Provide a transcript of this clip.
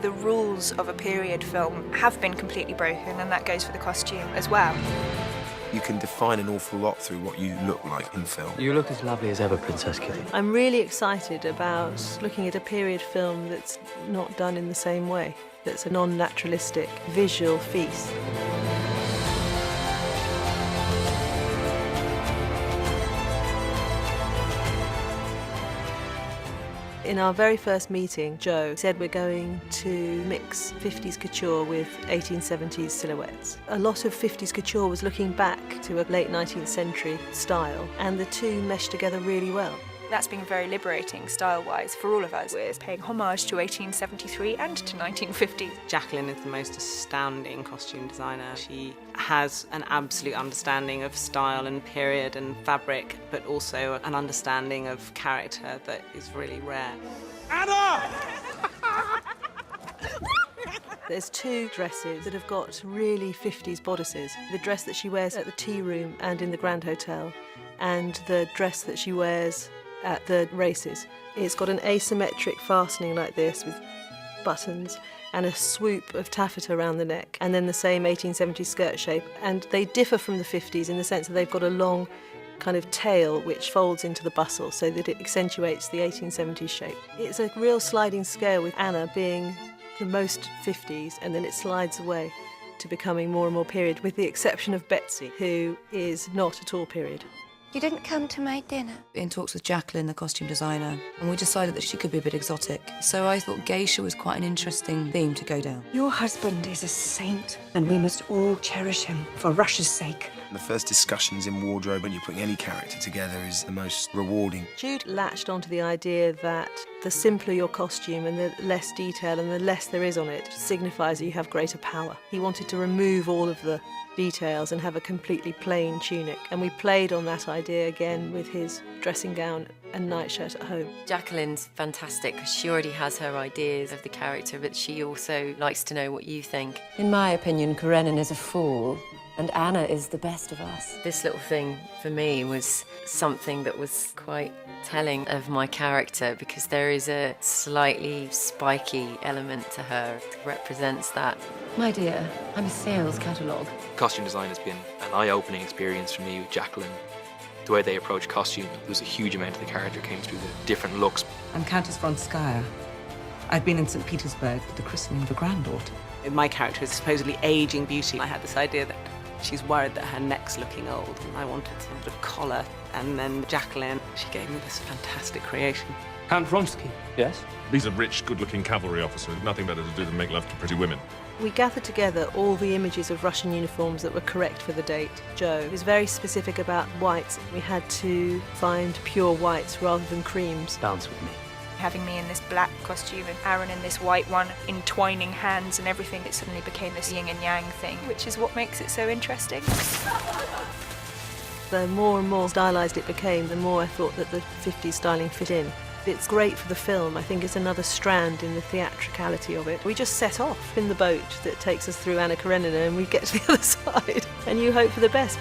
The rules of a period film have been completely broken, and that goes for the costume as well. You can define an awful lot through what you look like in film. You look as lovely as ever, Princess Kitty. I'm really excited about looking at a period film that's not done in the same way, that's a non-naturalistic visual feast. In our very first meeting, Joe said we're going to mix 50s couture with 1870s silhouettes. A lot of 50s couture was looking back to a late 19th century style, and the two meshed together really well. That's been very liberating, style-wise, for all of us. We're paying homage to 1873 and to 1950. Jacqueline is the most astounding costume designer. She has an absolute understanding of style and period and fabric, but also an understanding of character that is really rare. Anna! There's two dresses that have got really 50s bodices. The dress that she wears at the tea room and in the Grand Hotel, and the dress that she wears at the races. It's got an asymmetric fastening like this with buttons and a swoop of taffeta around the neck, and then the same 1870s skirt shape. And they differ from the 50s in the sense that they've got a long kind of tail which folds into the bustle so that it accentuates the 1870s shape. It's a real sliding scale, with Anna being the most 50s, and then it slides away to becoming more and more period, with the exception of Betsy, who is not at all period. You didn't come to my dinner? In talks with Jacqueline, the costume designer, and we decided that she could be a bit exotic. So I thought geisha was quite an interesting theme to go down. Your husband is a saint, and we must all cherish him for Russia's sake. The first discussions in wardrobe when you're putting any character together is the most rewarding. Jude latched onto the idea that the simpler your costume and the less detail and the less there is on it signifies that you have greater power. He wanted to remove all of the details and have a completely plain tunic, and we played on that idea again with his dressing gown and nightshirt at home. Jacqueline's fantastic because she already has her ideas of the character, but she also likes to know what you think. In my opinion, Karenina is a fool, and Anna is the best of us. This little thing for me was something that was quite telling of my character, because there is a slightly spiky element to her that represents that. My dear, I'm a sales catalogue. Costume design has been an eye-opening experience for me with Jacqueline. The way they approach costume, there was a huge amount of the character came through the different looks. I'm Countess Vronskaya. I've been in St. Petersburg for the christening of a granddaughter. My character is supposedly aging beauty. I had this idea that she's worried that her neck's looking old, and I wanted some sort of collar. And then Jacqueline, she gave me this fantastic creation. Count Vronsky. Yes? These are rich, good-looking cavalry officers. Nothing better to do than make love to pretty women. We gathered together all the images of Russian uniforms that were correct for the date. Joe was very specific about whites. We had to find pure whites rather than creams. Dance with me. Having me in this black costume and Aaron in this white one, entwining hands and everything, it suddenly became this yin and yang thing, which is what makes it so interesting. The more and more stylised it became, the more I thought that the 50s styling fit in. It's great for the film. I think it's another strand in the theatricality of it. We just set off in the boat that takes us through Anna Karenina, and we get to the other side, and you hope for the best.